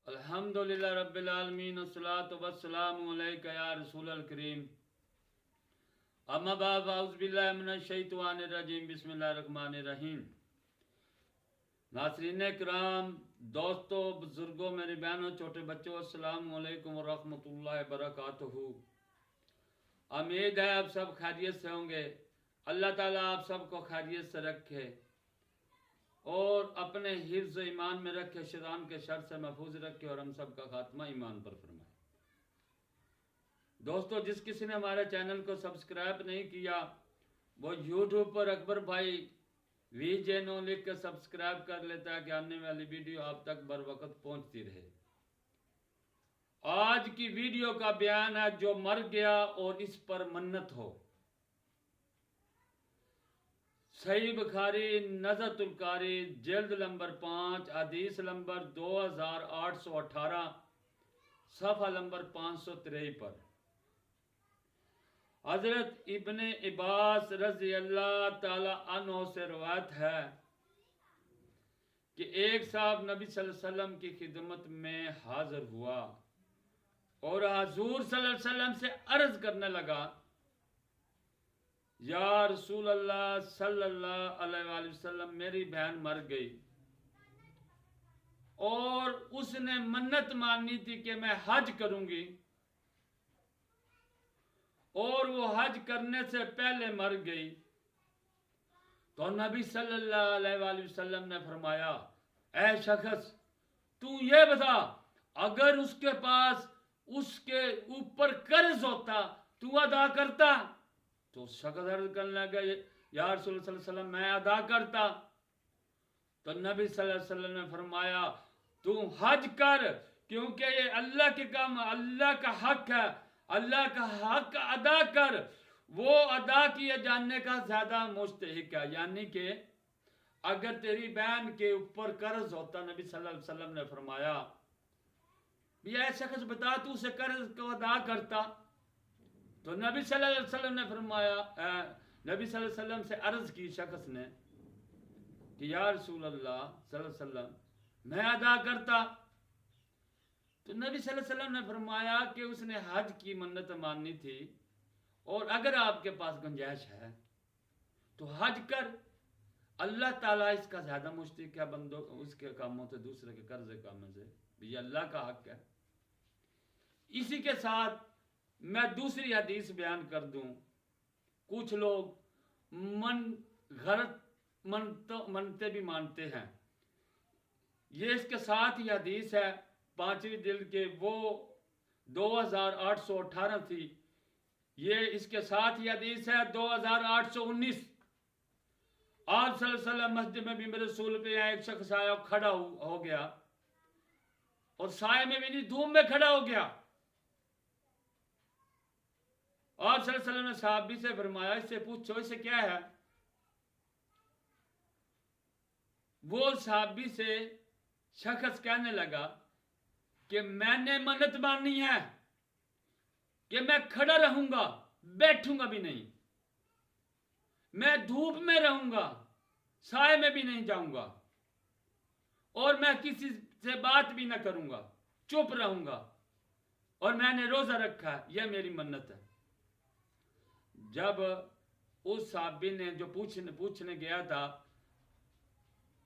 الحمدللہ رب العالمین والصلاة والسلام علیکہ یا رسول الکریم اما بعد اعوذ باللہ من الشیطان الرجیم بسم اللہ الرحمن الرحیم۔ ناظرین کرام، دوستو، بزرگوں، میری بہنوں، چھوٹے بچوں، السلام علیکم ورحمۃ اللہ وبرکاتہ۔ امید ہے آپ سب خیریت سے ہوں گے۔ اللہ تعالیٰ آپ سب کو خیریت سے رکھے اور اپنے حفظ ایمان میں رکھے، شیطان کے شر سے محفوظ رکھے اور ہم سب کا خاتمہ ایمان پر فرمائے۔ دوستو، جس کسی نے ہمارے چینل کو سبسکرائب نہیں کیا وہ یوٹیوب پر اکبر بھائی وی جے نو لکھ کر سبسکرائب کر لیتا ہے کہ آنے والی ویڈیو آپ تک بر وقت پہنچتی رہے۔ آج کی ویڈیو کا بیان ہے جو مر گیا اور اس پر منت ہو۔ صحیح بخاری نزہۃ القاری جلد نمبر 5 حدیث نمبر 2818 صفحہ نمبر 553 پر حضرت ابن عباس رضی اللہ تعالی عنہ سے روایت ہے کہ ایک صاحب نبی صلی اللہ علیہ وسلم کی خدمت میں حاضر ہوا اور حضور صلی اللہ علیہ وسلم سے عرض کرنے لگا، یا رسول اللہ صلی اللہ علیہ وآلہ وسلم، میری بہن مر گئی اور اس نے منت مانی تھی کہ میں حج کروں گی، اور وہ حج کرنے سے پہلے مر گئی۔ تو نبی صلی اللہ علیہ وآلہ وسلم نے فرمایا، اے شخص، تو یہ بتا، اگر اس کے پاس اس کے اوپر قرض ہوتا تو ادا کرتا؟ تو شخص عرض کرنے لگا، یا رسول اللہ صلی اللہ علیہ وسلم، میں ادا کرتا۔ تو نبی صلی اللہ علیہ وسلم نے فرمایا، تو حج کر، کیونکہ یہ اللہ کے کام، اللہ کا حق ہے، اللہ کا حق ادا کر، وہ ادا کیے جانے کا زیادہ مستحق ہے۔ یعنی کہ اگر تیری بہن کے اوپر قرض ہوتا، نبی صلی اللہ علیہ وسلم نے فرمایا، یہ شخص بتا تو اسے قرض کو ادا کرتا؟ تو نبی صلی اللہ علیہ وسلم نے فرمایا، نبی صلی اللہ علیہ وسلم سے عرض کی شخص نے کہ یا رسول اللہ صلی اللہ علیہ وسلم، میں ادا کرتا۔ تو نبی صلی اللہ علیہ وسلم نے فرمایا کہ اس نے حج کی منت ماننی تھی، اور اگر آپ کے پاس گنجائش ہے تو حج کر، اللہ تعالیٰ اس کا زیادہ مشتق ہے بندوں اس کے کاموں سے، دوسرے کے قرض کاموں سے، یہ اللہ کا حق ہے۔ اسی کے ساتھ میں دوسری حدیث بیان کر دوں۔ کچھ لوگ غلط منتے بھی مانتے ہیں، یہ اس کے ساتھ ہی حدیث ہے 5ویں جلد کے، وہ 2818 تھی، یہ اس کے ساتھ ہی حدیث ہے 2819۔ آپ صلی اللہ علیہ وسلم مسجد میں بھی میرے رسول پہ ایک شخص آیا، کھڑا ہو گیا، اور سائے میں بھی نہیں، دھوپ میں کھڑا ہو گیا۔ آپ صلی اللہ علیہ وسلم نے صحابی سے فرمایا، اس سے پوچھو اسے کیا ہے؟ وہ صحابی سے شخص کہنے لگا کہ میں نے منت مانی ہے کہ میں کھڑا رہوں گا، بیٹھوں گا بھی نہیں، میں دھوپ میں رہوں گا، سائے میں بھی نہیں جاؤں گا، اور میں کسی سے بات بھی نہ کروں گا، چپ رہوں گا، اور میں نے روزہ رکھا ہے، یہ میری منت ہے۔ جب اس صحابی نے جو پوچھنے گیا تھا،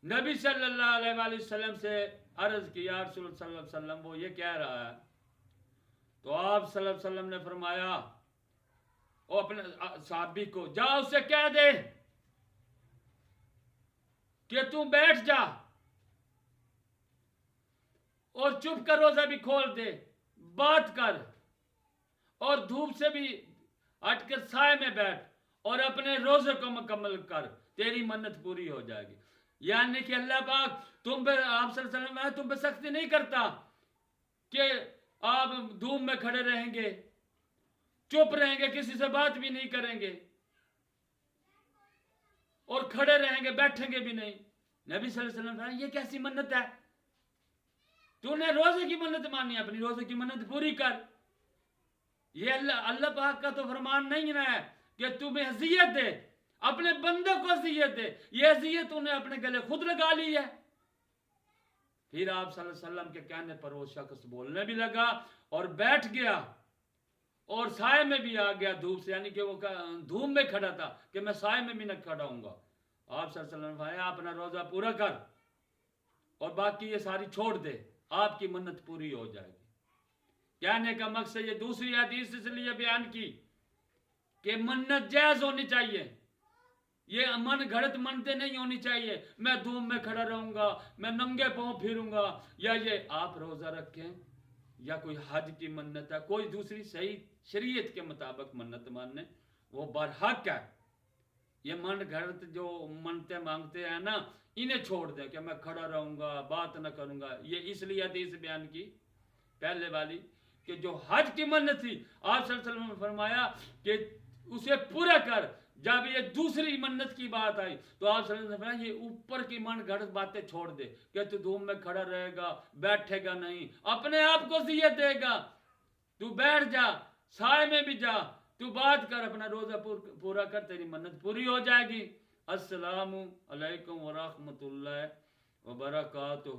نبی صلی اللہ علیہ وآلہ وسلم سے عرض کی، یا رسول اللہ صلی اللہ علیہ وسلم، وہ یہ کہہ رہا ہے۔ تو آپ صلی اللہ علیہ وسلم نے فرمایا، وہ اپنے صحابی کو، جا اسے کہہ دے کہ تو بیٹھ جا اور چپ کر روزہ بھی کھول دے، بات کر، اور دھوپ سے بھی ہٹ کر سائے میں بیٹھ، اور اپنے روزے کو مکمل کر، تیری منت پوری ہو جائے گی۔ یعنی کہ اللہ پاک آپ صلی اللہ علیہ وسلم، میں تم پہ سختی نہیں کرتا کہ آپ دھوپ میں کھڑے رہیں گے، چپ رہیں گے، کسی سے بات بھی نہیں کریں گے، اور کھڑے رہیں گے، بیٹھیں گے بھی نہیں۔ نبی صلی اللہ علیہ وسلم نے یہ کیسی منت ہے؟ تو نے روزے کی منت مانی ہے، اپنی روزے کی منت پوری کر۔ یہ اللہ پاک کا تو فرمان نہیں ہے کہ تمہیں اذیت دے، اپنے بندوں کو اذیت دے، یہ اذیت انہیں اپنے گلے خود لگا لی ہے۔ پھر آپ صلی اللہ علیہ وسلم کے کہنے پر وہ شخص بولنے بھی لگا اور بیٹھ گیا اور سائے میں بھی آ گیا دھوپ سے، یعنی کہ وہ دھوپ میں کھڑا تھا کہ میں سائے میں بھی نہ کھڑا ہوں گا۔ آپ صلی اللہ علیہ وسلم نے فرمایا اپنا روزہ پورا کر اور باقی یہ ساری چھوڑ دے، آپ کی منت پوری ہو جائے گی۔ کہنے کا مقصد یہ دوسری حدیث اس لیے بیان کی کہ منت جائز ہونی چاہیے، یہ من گھڑت منتیں نہیں ہونی چاہیے، میں دھوپ میں کھڑا رہوں گا، میں ننگے پاؤں پھروں گا، یا یہ آپ روزہ رکھیں یا کوئی حج کی منت ہے، کوئی دوسری صحیح شریعت کے مطابق منت ماننے، وہ برحق ہے۔ یہ من گھڑت جو منتیں مانگتے ہیں نا، انہیں چھوڑ دیں کہ میں کھڑا رہوں گا، بات نہ کروں گا۔ یہ اس لیے حدیث بیان کی پہلے والی کہ جو حج کی منت تھی، آپ صلی اللہ علیہ وسلم نے فرمایا کہ اسے پورا کر۔ جب یہ دوسری منت کی بات آئی تو آپ صلی اللہ علیہ وسلم نے فرمایا یہ اوپر کی من گھڑت باتیں چھوڑ دے کہ تو دھوپ میں کھڑا رہے گا، بیٹھے گا نہیں، اپنے آپ کو اذیت دے گا، تو بیٹھ جا، سائے میں بھی جا، تو بات کر، اپنا روزہ پورا کر، تیری منت پوری ہو جائے گی۔ السلام علیکم ورحمۃ اللہ وبرکاتہ۔